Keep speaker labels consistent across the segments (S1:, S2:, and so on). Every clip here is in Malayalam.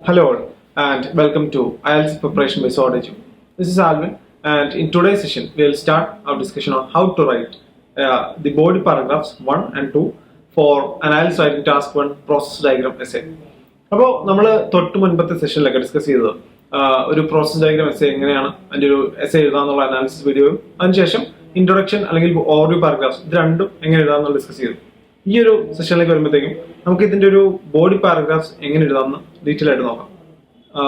S1: Hello all, and welcome to IELTS Preparation by Sword. This is Alvin, and in today's session we will start our discussion on how to write the body paragraphs 1 and 2 for an IELTS writing task 1 process diagram essay. അപ്പോൾ നമ്മൾ തൊട്ട് മുൻപത്തെ സെഷനിലൊക്കെ ഡിസ്കസ് ചെയ്തത് ഒരു പ്രോസസ് ഡയഗ്രാം എസ്സേ എങ്ങനെയാണ് അതിൻ്റെ ഒരു എസ്സേ എഴുതാന്നുള്ള അനാലിസിസ് വീഡിയോയും അതിനുശേഷം ഇൻട്രൊഡക്ഷൻ അല്ലെങ്കിൽ ഓവർവ്യൂ പാരഗ്രാഫ്സ് ഇത് രണ്ടും എങ്ങനെ എഴുതാമെന്നുള്ള ഡിസ്കസ് ചെയ്തു. ഈ ഒരു സെഷനിലേക്ക് വരുമ്പോഴത്തേക്കും നമുക്ക് ഇതിന്റെ ഒരു ബോഡി പാരഗ്രാഫ്സ് എങ്ങനെ എഴുതാമെന്ന് ഡീറ്റെയിൽ ആയിട്ട് നോക്കാം.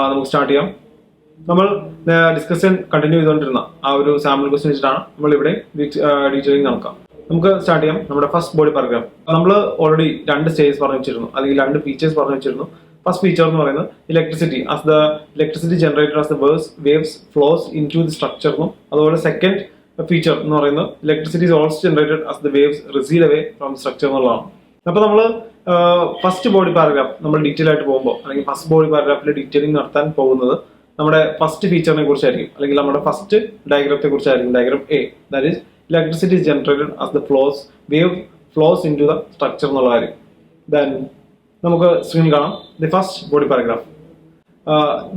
S1: നമുക്ക് സ്റ്റാർട്ട് ചെയ്യാം. നമ്മൾ ഡിസ്കഷൻ കണ്ടിന്യൂ ചെയ്തുകൊണ്ടിരുന്ന ആ ഒരു സാമ്പിൾ ക്വസ്റ്റ്യൻ വെച്ചിട്ടാണ് നമ്മൾ ഇവിടെ ഡീറ്റെയിലിംഗ് നോക്കാം. നമുക്ക് സ്റ്റാർട്ട് ചെയ്യാം. നമ്മുടെ ഫസ്റ്റ് ബോഡി പാരഗ്രാഫ് നമ്മൾ ഓൾറെഡി രണ്ട് സ്റ്റേജസ് പറഞ്ഞു വെച്ചിരുന്നു, അല്ലെങ്കിൽ രണ്ട് ഫീച്ചേഴ്സ് പറഞ്ഞു വെച്ചിരുന്നു. ഫസ്റ്റ് ഫീച്ചർ എന്ന് പറയുന്നത് electricity as the electricity generated as the waves flows in to the structure എന്നും, അതുപോലെ സെക്കൻഡ് ഫീച്ചർ എന്ന് പറയുന്നത് electricity is also generated as the waves recede away from structure എന്നുള്ളതാണ്. അപ്പൊ നമ്മൾ ഫസ്റ്റ് ബോഡി പാരഗ്രാഫ് നമ്മൾ ഡീറ്റെയിൽ ആയിട്ട് പോകുമ്പോൾ, അല്ലെങ്കിൽ ഫസ്റ്റ് ബോഡി പാരഗ്രാഫിൽ ഡീറ്റെയിലിംഗ് നടത്താൻ പോകുന്നത് നമ്മുടെ ഫസ്റ്റ് ഫീച്ചറിനെ കുറിച്ചായിരിക്കും, അല്ലെങ്കിൽ നമ്മുടെ ഫസ്റ്റ് ഡയഗ്രത്തെ കുറിച്ചായിരിക്കും. Diagram A, that is electricity is generated as the wave flows in to the structure എന്നുള്ള കാര്യം. ദെൻ നമുക്ക് സ്ക്രീനിൽ കാണാം the first body paragraph.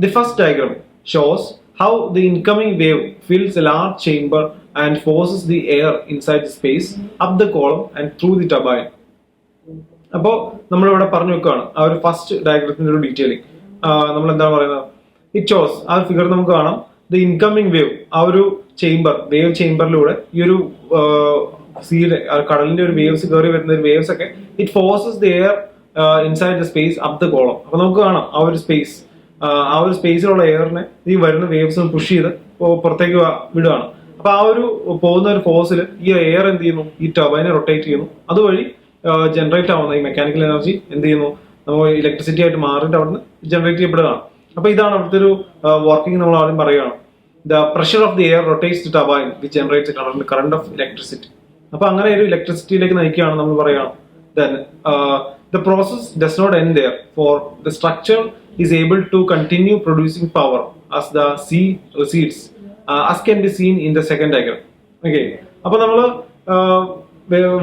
S1: The first diagram shows how the incoming wave fills a large chamber and forces the air inside the space up the column and through the turbine. അപ്പോൾ നമ്മളിവിടെ പറഞ്ഞു വെക്കുകയാണ് ആ ഒരു ഫസ്റ്റ് ഡയഗ്രത്തിന്റെ ഒരു ഡീറ്റെയിലിംഗ്. നമ്മൾ എന്താണ് പറയുന്നത്, ഇറ്റ് ഷോസ്, ആ ഫിഗർ നമുക്ക് കാണാം, ദ ഇൻകമിംഗ് വേവ്, ആ ഒരു വേവ് ചേംബറിലൂടെ ഈ ഒരു സീയുടെ കടലിന്റെ ഒരു വേവ്സ് കയറി വരുന്ന ഒരു വേവ്സ് ഒക്കെ it forces the air inside the space up the column. അപ്പൊ നമുക്ക് കാണാം ആ ഒരു സ്പേസിലുള്ള എയറിനെ ഈ വരുന്ന വേവ്സ് പുഷ് ചെയ്ത് പുറത്തേക്ക് വിടുകയാണ്. അപ്പൊ ആ ഒരു പോകുന്ന ഒരു ഫോഴ്സിൽ ഈ എയർ എന്ത് ചെയ്യുന്നു, ഈ ടർബൈനെ റൊട്ടേറ്റ് ചെയ്യുന്നു. അതുവഴി ജനറേറ്റ് ആവുന്ന ഈ മെക്കാനിക്കൽ എനർജി എന്ത് ചെയ്യുന്നു, നമ്മൾ ഇലക്ട്രിസിറ്റി ആയിട്ട് മാറിയിട്ട് അവിടുന്ന് ജനറേറ്റ് ചെയ്യപ്പെടുകയാണ്. അപ്പൊ ഇതാണ് അവിടുത്തെ ഒരു വർക്കിംഗ്. നമ്മൾ ആദ്യം പറയുകയാണ്, the pressure of the air rotates the turbine which generates current of electricity. അപ്പൊ അങ്ങനെ ഒരു ഇലക്ട്രിസിറ്റിയിലേക്ക് നയിക്കുകയാണ് നമ്മൾ പറയുകയാണ്. Then the process does not end there, for the structure is able to continue producing power as the sea recedes, as can be seen in the second diagram. Okay, അപ്പൊ നമ്മള്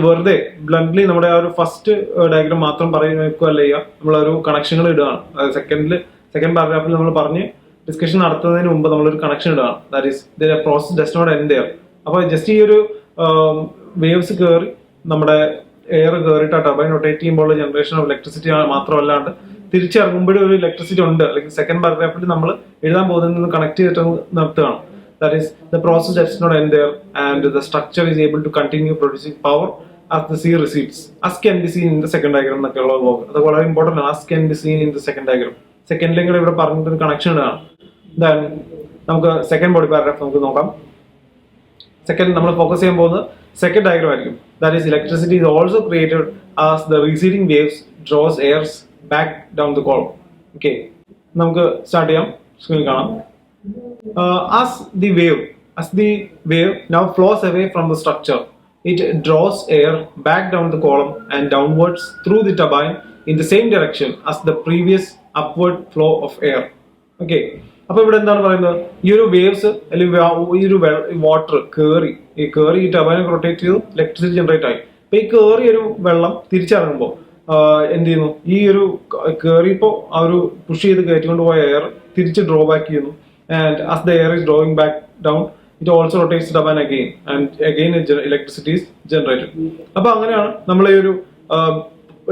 S1: വെറുതെ ബ്ലണ്ട്ലി നമ്മുടെ ആ ഒരു ഫസ്റ്റ് ഡയഗ്രാം മാത്രം പറയുകയല്ല ചെയ്യുക, നമ്മളൊരു കണക്ഷനുകൾ ഇടുകയാണ്. സെക്കൻഡ് പാരഗ്രാഫിൽ നമ്മൾ പറഞ്ഞ് ഡിസ്കഷൻ നടത്തുന്നതിന് മുമ്പ് നമ്മളൊരു കണക്ഷൻ ഇടുകയാണ്. That is the process does not end there. അപ്പൊ ജസ്റ്റ് ഈ ഒരു വേവ്സ് കയറി നമ്മുടെ എയർ കയറിയിട്ട് ആ ടർബൈൻ റൊട്ടേറ്റ് ചെയ്യുമ്പോൾ ജനറേഷൻ ഓഫ് ഇലക്ട്രിസിറ്റി മാത്രമല്ലാണ്ട് തിരിച്ചിറങ്ങുമ്പോഴും ഒരു ഇലക്ട്രിസിറ്റി ഉണ്ട്. അല്ലെങ്കിൽ സെക്കൻഡ് പാരഗ്രാഫിൽ നമ്മൾ എഴുതാൻ പോകുന്നതിൽ നിന്ന് കണക്ട് ചെയ്തിട്ട് നിർത്തുകയാണ്. That is the process does not end there and the structure is able to continue producing power as the sea recedes as can be seen in the second diagram എന്നൊക്കെയുള്ള വർക്ക്. അത് വളരെ ഇമ്പോർട്ടന്റ് ആണ്. As can be seen in the second diagram. സെക്കൻഡിലും കൂടെ ഇവിടെ പറഞ്ഞിട്ടൊരു കണക്ഷൻ ഇടാണ്. ദെൻ നമുക്ക് സെക്കൻഡ് ബോഡി പാരഗ്രാഫ് നമുക്ക് നോക്കാം. സെക്കൻഡ് നമ്മൾ ഫോക്കസ് ചെയ്യാൻ പോകുന്നത് സെക്കൻഡ് ഡയഗ്രാം ആയിരിക്കും. That is electricity is also created as the receding waves draws airs back down the column. Okay, നമുക്ക് സ്റ്റാർട്ട് ചെയ്യാം. സ്ക്രീനിൽ കാണാം. As the wave now flows away from the structure, it draws air back down the column and downwards through the turbine in the same direction as the previous upward flow of air. Okay, അപ്പൊ ഇവിടെ എന്താണ് പറയുന്നത്, ഈ ഒരു വേവ്സ് അല്ലെങ്കിൽ ഈ ഒരു വാട്ടർ കയറി ഈ ടർബൈനെ റൊട്ടേറ്റ് ചെയ്തു, ഇലക്ട്രിസിറ്റി ജനറേറ്റ് ആയി. അപ്പൊ ഈ കയറിയ ഒരു വെള്ളം തിരിച്ചിറങ്ങുമ്പോൾ എന്ത് ചെയ്യുന്നു, ഈ ഒരു കയറിയപ്പോ ആ ഒരു പുഷ് ചെയ്ത് കയറ്റിക്കൊണ്ട് പോയ എയർ തിരിച്ച് ഡ്രോ ബാക്ക് ചെയ്യുന്നു. And as the air is drawing back down it also rotates turbine again and again electricity is generated. അപ്പൊ അങ്ങനെയാണ് നമ്മൾ ഈ ഒരു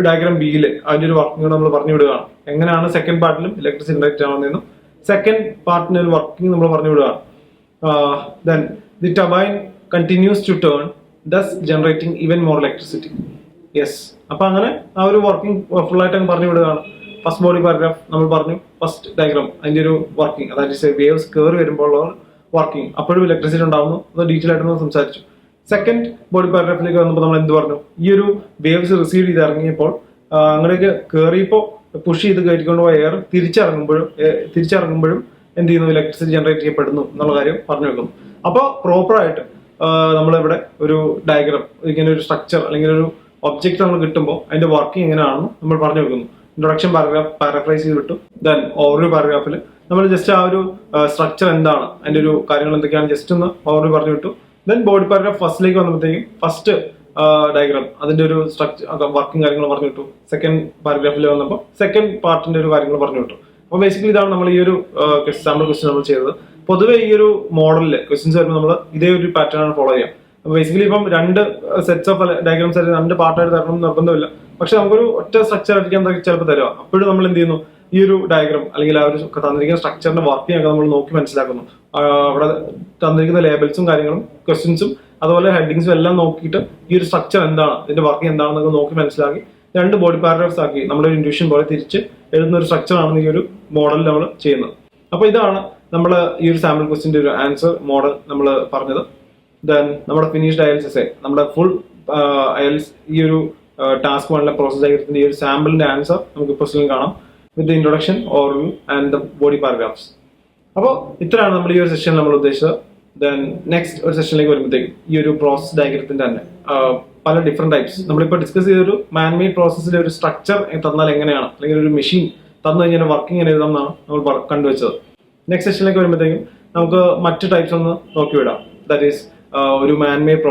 S1: ഡയഗ്രാം ബിയില് അതിന്റെ ഒരു വർക്കിംഗ് നമ്മൾ പറഞ്ഞു വിടുകയാണ്. എങ്ങനെയാണ് സെക്കൻഡ് പാർട്ടിലും ഇലക്ട്രിസിറ്റി ജനറേറ്റ് ആവുന്നതെന്നും സെക്കൻഡ് പാർട്ടിന്റെ ഒരു വർക്കിംഗ് നമ്മൾ പറഞ്ഞു വിടുകയാണ്. Then the turbine continues to turn, thus generating even more electricity. Yes, അപ്പൊ അങ്ങനെ ആ ഒരു വർക്കിംഗ് ഫുൾ ആയിട്ട് അങ്ങ് പറഞ്ഞു വിടുകയാണ്. ഫസ്റ്റ് ബോഡി പാരഗ്രാഫ് നമ്മൾ പറഞ്ഞു, ഫസ്റ്റ് ഡയഗ്രാം അതിന്റെ ഒരു വർക്കിംഗ്, അതായത് വേവ്സ് കയറി വരുമ്പോൾ വർക്കിംഗ്, അപ്പോഴും ഇലക്ട്രിസിറ്റി ഉണ്ടാവുന്നു. അത് ഡീറ്റെയിൽ ആയിട്ട് നമ്മൾ സംസാരിച്ചു. സെക്കൻഡ് ബോഡി പാരഗ്രാഫിലേക്ക് വന്നപ്പോൾ നമ്മൾ എന്ത് പറഞ്ഞു, ഈ ഒരു വേവ്സ് റിസീവ് ചെയ്ത് ഇറങ്ങിയപ്പോൾ അങ്ങനെയൊക്കെ കയറിയപ്പോൾ പുഷ് ചെയ്ത് കയറ്റിക്കൊണ്ട് പോയ എയർ തിരിച്ചിറങ്ങുമ്പോഴും എന്ത് ചെയ്യുന്നു, ഇലക്ട്രിസിറ്റി ജനറേറ്റ് ചെയ്യപ്പെടുന്നു എന്നുള്ള കാര്യം പറഞ്ഞു വെക്കുന്നു. അപ്പോൾ പ്രോപ്പറായിട്ട് നമ്മളിവിടെ ഒരു ഡയഗ്രാം, ഇങ്ങനെ ഒരു സ്ട്രക്ചർ അല്ലെങ്കിൽ ഒരു ഒബ്ജക്റ്റ് നമ്മൾ കിട്ടുമ്പോൾ അതിന്റെ വർക്കിംഗ് എങ്ങനെയാണെന്ന് നമ്മൾ പറഞ്ഞു വെക്കുന്നു. ഇൻട്രൊഡക്ഷൻ പാരഗ്രാഫ് പാരഫ്രൈസ് ചെയ്ത് വിട്ടു. ദെൻ ഓവർ പാരഗ്രാഫിൽ നമ്മൾ ജസ്റ്റ് ആ ഒരു സ്ട്രക്ചർ എന്താണ്, അതിന്റെ ഒരു കാര്യങ്ങൾ എന്തൊക്കെയാണ് ജസ്റ്റ് ഒന്ന് ഓവർ പറഞ്ഞു വിട്ടു. ദെൻ ബോഡി പാരഗ്രാഫ് ഫസ്റ്റിലേക്ക് വന്നപ്പോഴത്തേക്കും ഫസ്റ്റ് ഡയഗ്രാം അതിന്റെ ഒരു സ്ട്രക്ചർ വർക്കിംഗ് കാര്യങ്ങൾ പറഞ്ഞു വിട്ടു. സെക്കൻഡ് പാരഗ്രാഫിൽ വന്നപ്പോൾ സെക്കൻഡ് പാർട്ടിന്റെ ഒരു കാര്യങ്ങൾ പറഞ്ഞു വിട്ടു. അപ്പോൾ ബേസിക്കലി ഇതാണ് നമ്മൾ ഈ ഒരു സാമ്പിൾ ക്വസ്റ്റ്യൻ നമ്മൾ ചെയ്തത്. പൊതുവെ ഈ ഒരു മോഡലിൽ ക്വസ്റ്റ്യൻസ് വരുമ്പോൾ നമ്മൾ ഇതേ ഒരു പാറ്റേൺ ആണ് ഫോളോ ചെയ്യുക. അപ്പോൾ ബേസിക്കലി ഇപ്പം 2 സെറ്റ്സ് ഓഫ് ഡയഗ്രാംസ് ആയിട്ട് 2 പാർട്ടായിട്ട് തരണം എന്ന് നിർബന്ധമില്ല. പക്ഷെ നമുക്കൊരു ഒറ്റ സ്ട്രക്ചർ ആയിരിക്കും ചിലപ്പോൾ തരിക. അപ്പോഴും നമ്മൾ എന്ത് ചെയ്യുന്നു, ഈ ഒരു ഡയഗ്രാം അല്ലെങ്കിൽ ആ ഒരു തന്നിരിക്കുന്ന സ്ട്രക്ചറിന്റെ വർക്കിംഗ് നമ്മൾ നോക്കി മനസ്സിലാക്കുന്നു. അവിടെ തന്നിരിക്കുന്ന ലേബൽസും കാര്യങ്ങളും ക്വസ്റ്റ്യൻസും അതുപോലെ ഹെഡിങ്സും എല്ലാം നോക്കിയിട്ട് ഈ ഒരു സ്ട്രക്ചർ എന്താണ്, ഇതിന്റെ വർക്കിംഗ് എന്താണെന്നൊക്കെ നോക്കി മനസ്സിലാക്കി 2 ബോഡി പാരഗ്രാഫ്സ് ആക്കി നമ്മുടെ ഒരു ഇൻഡ്യൂഷൻ പോലെ തിരിച്ച് എഴുതുന്ന ഒരു സ്ട്രക്ചർ ആണ് ഈ ഒരു മോഡൽ നമ്മൾ ചെയ്യുന്നത്. അപ്പോൾ ഇതാണ് നമ്മൾ ഈ ഒരു സാമ്പിൾ ക്വസ്റ്റിന്റെ ഒരു ആൻസർ മോഡൽ നമ്മൾ പറഞ്ഞത്. ദെൻ നമ്മുടെ ഫിനിഷ്ഡ് IELTS എസ്സേ, നമ്മുടെ ഫുൾ IELTS ഈ ഒരു ടാസ്ക് 1 പ്രോസസ് ഡയഗ്രത്തിന്റെ ഈ ഒരു സാമ്പിളിന്റെ ആൻസർ നമുക്ക് ഇപ്പോൾ സ്ക്രീനിൽ കാണാം with introduction, overview and the body paragraphs. അപ്പോൾ ഇത്രയാണ് നമ്മൾ ഈ ഒരു സെഷനിൽ നമ്മൾ ഉദ്ദേശിച്ചത്. ദെൻ നെക്സ്റ്റ് ഒരു സെഷനിലേക്ക് വരുമ്പോഴത്തേക്കും ഈ ഒരു പ്രോസസ് ഡയഗ്രത്തിന്റെ തന്നെ പല ഡിഫറെന്റ് ടൈപ്സ് നമ്മളിപ്പോൾ ഡിസ്കസ് ചെയ്തൊരു മാൻമെയ്ഡ് പ്രോസസ്സിലെ ഒരു സ്ട്രക്ചർ തന്നാൽ എങ്ങനെയാണ്, അല്ലെങ്കിൽ ഒരു മെഷീൻ തന്നു കഴിഞ്ഞാൽ വർക്കിംഗ് എങ്ങനെ എഴുതാം എന്നാണ് നമ്മൾ കണ്ടുവച്ചത്. നെക്സ്റ്റ് സെഷനിലേക്ക് വരുമ്പോഴത്തേക്കും നമുക്ക് മറ്റ് ടൈപ്സ് ഒന്ന് നോക്കി വിടാം. ദാറ്റ് ഈസ് ഒരു മാൻമെയ്ഡ്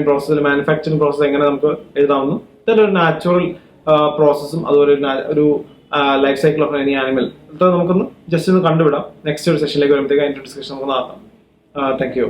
S1: പ്രോസസ്സിൽ മാനുഫാക്ചറിങ് പ്രോസസ്സ് എങ്ങനെ നമുക്ക് എഴുതാമെന്നും then ഒരു നാച്ചുറൽ പ്രോസസ്സും അതുപോലെ ഒരു life cycle of any animal ഇതൊക്കെ നമുക്കൊന്ന് ജസ്റ്റ് ഒന്ന് കണ്ടുവിടാം. നെക്സ്റ്റ് ഒരു സെഷനിലേക്ക് വരുമ്പോഴത്തേക്ക് അതിന്റെ ഡിസ്കഷൻ നമുക്ക് നടത്താം. Thank you.